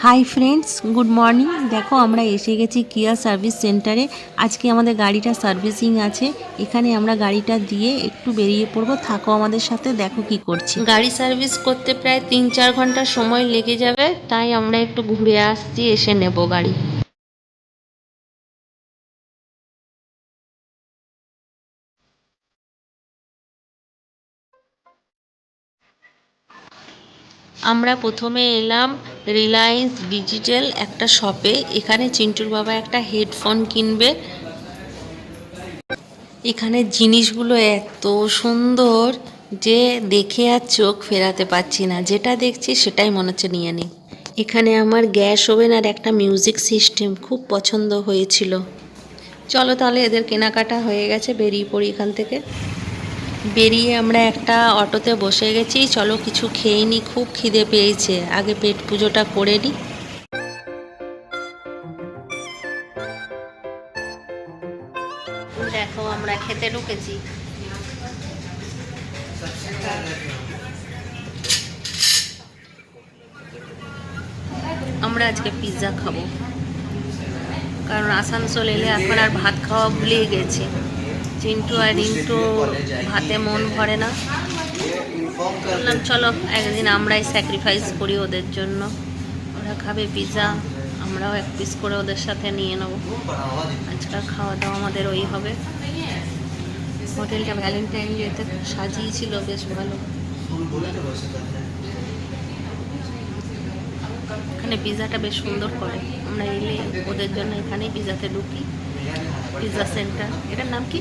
Hi friends, good morning. দেখো আমরা এসে গেছি কিয়া সার্ভিস সেন্টারে। আজকে আমাদের গাড়িটা সার্ভিসিং আছে। এখানে আমরা গাড়িটা দিয়ে একটু বেরিয়ে পড়বো। থাকো আমাদের সাথে, দেখো কি করছি। গাড়ি সার্ভিস করতে প্রায় 3-4 ঘন্টা সময় লেগে যাবে, তাই আমরা একটু ঘুরে আসছি, এসে নেব গাড়ি। আমরা প্রথমে এলাম রিলায়েন্স ডিজিটাল একটা শপে। এখানে চিন্টুর বাবা একটা হেডফোন কিনবে। এখানে জিনিসগুলো এত সুন্দর যে দেখে আর চোখ ফেরাতে পারছি না। যেটা দেখছি সেটাই মনে হচ্ছে নিয়ে নিই। এখানে আমার গ্যাস ওভেন আর একটা মিউজিক সিস্টেম খুব পছন্দ হয়েছিল। চলো তাহলে, এদের কেনাকাটা হয়ে গেছে, বেরিয়ে পড়ি এখান থেকে। বেরিয়ে আমরা একটা অটোতে বসে গেছি। চলো কিছু খেয়ে নিই, খুব খিদে পেয়েছে। আগে পেট পুজোটা করে নিই। দেখো আমরা খেতে ঢুকেছি। আমরা আজকে পিৎজা খাবো, কারণ আসানসোল এলে এখন আর ভাত খাওয়া ভুলে গেছি। চিন্টু আর রিন্টু ভাতে মন ভরে না। বললাম চলো একদিন আমরাই স্যাক্রিফাইস করি ওদের জন্য। ওরা খাবে পিৎজা, আমরাও এক পিস করে ওদের সাথে নিয়ে নেবো। আজকাল খাওয়া দাওয়া আমাদের ওই হবে। হোটেলটা ভ্যালেন্টাইন ডেতে সাজিয়েছিল, বেশ ভালো। এখানে পিৎজাটা বেশ সুন্দর করে। আমরা এলে ওদের জন্য এখানেই পিৎজাতে ঢুকি। পিৎজা সেন্টার, এটার নাম কি?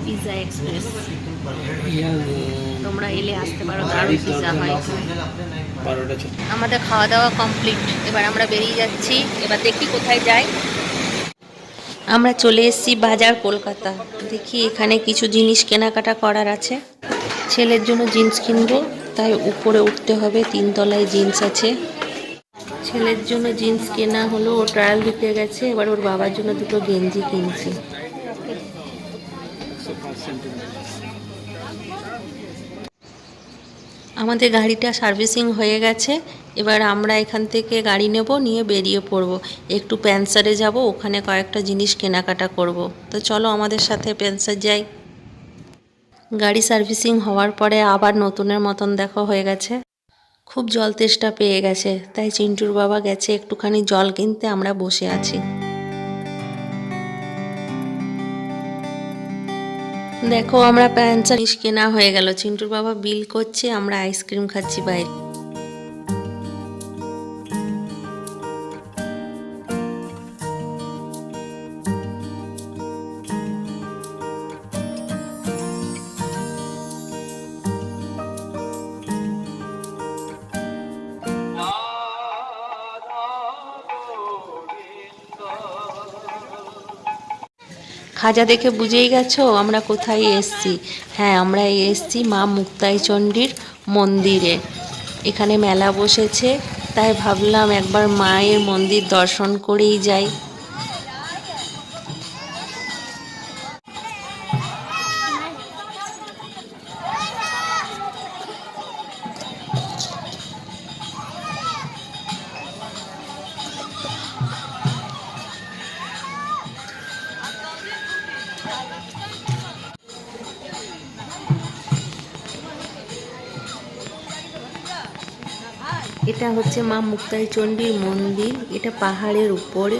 Pizza express. তোমরা এলে আসতে পারো, দারুণ পিৎজা হয়। আমাদের খাওয়া দাওয়া কমপ্লিট, এবার আমরা বেরিয়ে যাচ্ছি। এবার দেখি কোথায় যাই। আমরা চলে এসেছি বাজার কলকাতা। দেখি এখানে কিছু জিনিস কেনাকাটা করার আছে। ছেলের জন্য জিন্স কিনবো, তাই উপরে উঠতে হবে। 3 তলায় জিন্স আছে। ছেলের জন্য জিন্স কেনা হলো, ও ট্রায়াল দিতে গেছে। এবার ওর বাবার জন্য দুটো গেঞ্জি কিনছি। আমাদের গাড়িটা সার্ভিসিং হয়ে গেছে। এবার আমরা এখান থেকে গাড়ি নেব, নিয়ে বেরিয়ে পড়ব। একটু প্যান্সারে যাব, ওখানে কয়েকটা জিনিস কেনাকাটা করব। তো চলো আমাদের সাথে প্যান্সার যাই। গাড়ি সার্ভিসিং হওয়ার পরে আবার নতুনের মতন দেখো হয়ে গেছে। খুব জল তেষ্টা পেয়ে গেছে, তাই চিন্টুর বাবা গেছে একটুখানি জল কিনতে। আমরা বসে আছি। দেখো আমরা প্যান্সার জিনিস কেনা হয়ে গেল। চিন্টুর বাবা বিল করছে, আমরা আইসক্রিম খাচ্ছি বাইরে। খাজা দেখে বুঝেই গেছো আমরা কোথায় এসছি। হ্যাঁ, আমরা এসছি মা মুক্তাই চণ্ডীর মন্দিরে। এখানে মেলা বসেছে, তাই ভাবলাম একবার মায়ের মন্দির দর্শন করেই যাই। এটা হচ্ছে মা মুক্তাই চণ্ডীর মন্দির। এটা পাহাড়ের উপরে,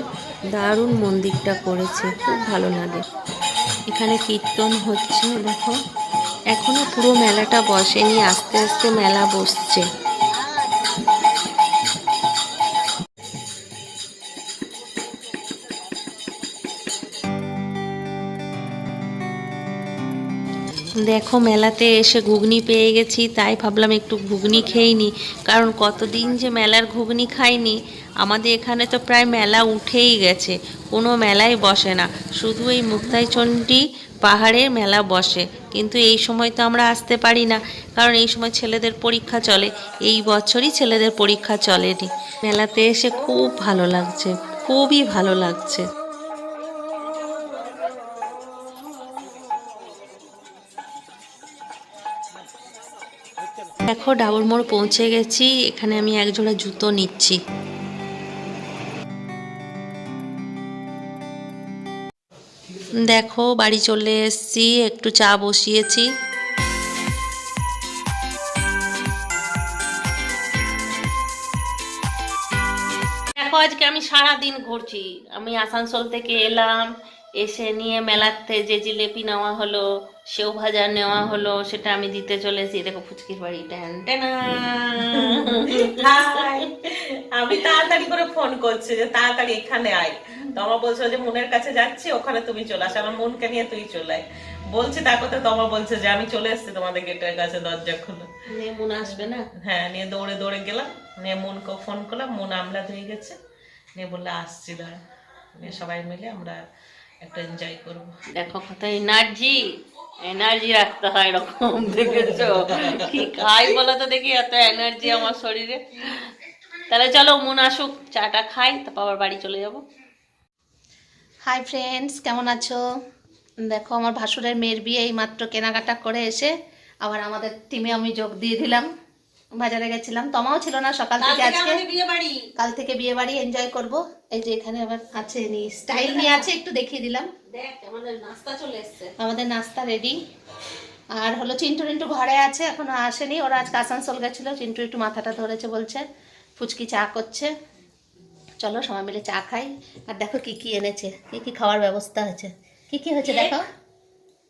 দারুণ মন্দিরটা করেছে, খুব ভালো লাগে। এখানে কীর্তন হচ্ছে দেখো। এখনো পুরো মেলাটা বসেনি, আস্তে আস্তে মেলা বসছে। দেখো মেলাতে এসে ঘুগনি পেয়ে গেছি, তাই ভাবলাম একটু ঘুগনি খেয়ে নিই, কারণ কতদিন যে মেলার ঘুগনি খাইনি। আমাদের এখানে তো প্রায় মেলা উঠেই গেছে, কোনো মেলাই বসে না, শুধু এই মুক্তাইচণ্ডী পাহাড়ের মেলা বসে। কিন্তু এই সময় তো আমরা আসতে পারি না, কারণ এই সময় ছেলেদের পরীক্ষা চলে। এই বছরই ছেলেদের পরীক্ষা চলেনি। মেলাতে এসে খুব ভালো লাগছে, খুবই ভালো লাগছে। দেখো ডাবর মোড় পৌঁছে গেছি, এখানে আমি এক জোড়া জুতো নিচ্ছি। দেখো বাড়ি চলে এসেছি, একটু চা বসিয়েছি। দেখো আজকে আমি সারা দিন ঘুরছি। আমি আসানসোল থেকে এলাম, এসে নিয়ে মেলাতে যে জিলেপি নেওয়া হলো, সেও ভাজা নেওয়া হলো, সেটা আমি দিতে চলেছি। দেখো ফুচকির বাড়ি ট্যান ট্যানা। আমি তাড়াতাড়ি করে ফোন করছি যে তাড়াতাড়ি এখানে আয়, তোমা বলছো যে মনের কাছে যাচ্ছি, ওখানে তুমি চলে আসো, আমার মনকে নিয়ে তুই চলে আয় বলছি। তার কথা তোমা বলছে যে আমি চলে এসেছি তোমাদের গেটের কাছে, দরজা খুলে। নিয়ে মন আসবে না? হ্যাঁ, নিয়ে দৌড়ে দৌড়ে গেলাম, নিয়ে মনকে ফোন করলাম, মন আমলা ধুয়ে গেছে, নিয়ে বললে আসছি দাঁড়া, নিয়ে সবাই মিলে আমরা একটা এনজয় করবো। দেখো কত এনার্জি, এনার্জি রাখতে হয় এরকম, দেখেছো কি খাই বলো তো দেখি, এত এনার্জি আমার শরীরে। তাহলে চলো মন আসুক, চাটা খাই, তারপর আবার বাড়ি চলে যাব। হাই ফ্রেন্ডস, কেমন আছো? দেখো আমার ভাসুরের মেয়ের বিয়ে এই মাত্র কেনাকাটা করে এসে আবার আমাদের টিমে আমি যোগ দিয়ে দিলাম। বাজারে গেছিলাম, তমাও ছিল না সকাল থেকে। আজকে কাল থেকে বিয়ে বাড়ি এনজয় করব। এই যে এখানে আবার আছে স্টাইল নিয়ে আছে, একটু দেখিয়ে দিলাম। দেখ আমাদের নাস্তা চলে এসেছে, আমাদের নাস্তা রেডি। আর হলো চিন্টু টিন্টু ঘরে আছে, এখনো আসেনি, ওরা আজকে আসানসোল গেছিল। চিন্টু একটু মাথাটা ধরেছে, বলছে ফুচকি চা করছে, চলো সবাই মিলে চা খাই। আর দেখো কি কি এনেছে, কি কি খাওয়ার ব্যবস্থা হয়েছে, কি কি হয়েছে দেখো।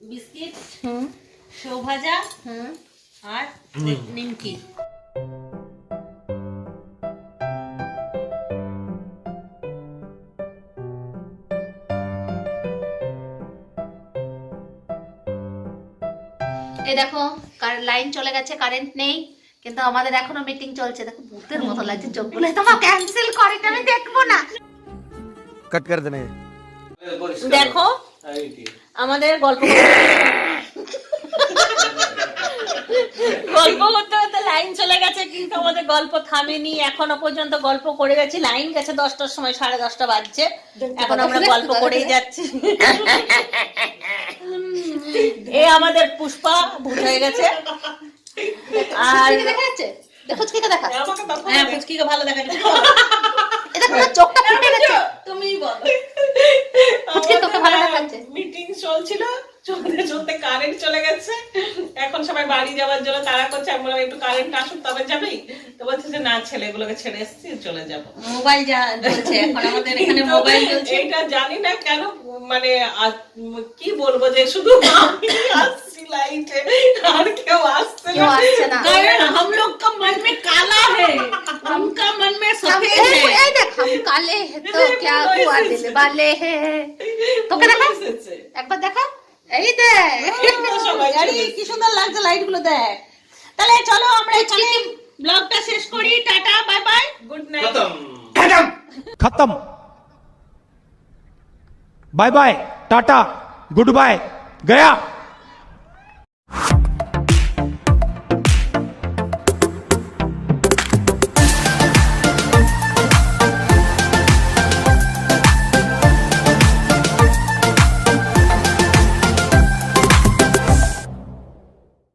বিস্কিট, হুম সেও ভাজা, হুম আর নিমকি। এই দেখো লাইন চলে গেছে, কারেন্ট নেই, কিন্তু আমাদের এখনো মিটিং চলছে। দেখো ভূতের মতো লাগছে, চোখগুলো তোমার ক্যান্সেল করে, আমি দেখবো না। कट कर देने। দেখো আমাদের গল্প করতে করতে লাইন চলে গেছে, কিন্তু আমাদের গল্প থামেনি, এখনো পর্যন্ত গল্প করে গেছি। লাইন গেছে 10টার সময়, 10:30 বাজছে, এখন আমরা গল্প করেই যাচ্ছি। এ আমাদের পুষ্পা ভূত হয়ে গেছে। আর দেখা যাচ্ছে, দেখো ফুচকিকে দেখা। হ্যাঁ ফুচকিকে ভালো দেখা যাচ্ছে। দেখো চোখটা ফুটে গেছে, তুমিই বলো। ফুচকি তোকে ভালো দেখাচ্ছে। মিটিং চলছিল, চলতে চলতে কারেন্ট চলে গেছে, এখন সবাই বাড়ি যাওয়ার জন্য তাড়া করছে। আমরা একটু কারেন্ট আসুক তবে যাবেই, তো বলছে যে না, ছেলেগুলোকে ছেড়ে এসেছি, চলে যাবো। মোবাইল জ্বলছে এখন আমাদের এখানে, মোবাইল জ্বলছে। এটা জানি না কেন, মানে কি বলবো, যে শুধু আমি আসছি লাইটে, আর কেউ আসছে না। कारण हम लोग का मन में काला है, उनका मन में सफेद है। এই দেখ हम काले हैं तो क्या हुआ, दिल वाले हैं। তোকে দেখা, একবার দেখা, এই দেখ। আরে কি সুন্দর লাগছে লাইট গুলো, দেখ। তাহলে চলো আমরা এখানে ব্লগটা শেষ করি। Tata, bye bye, good night. खत्म। Bye bye, tata, goodbye, गया।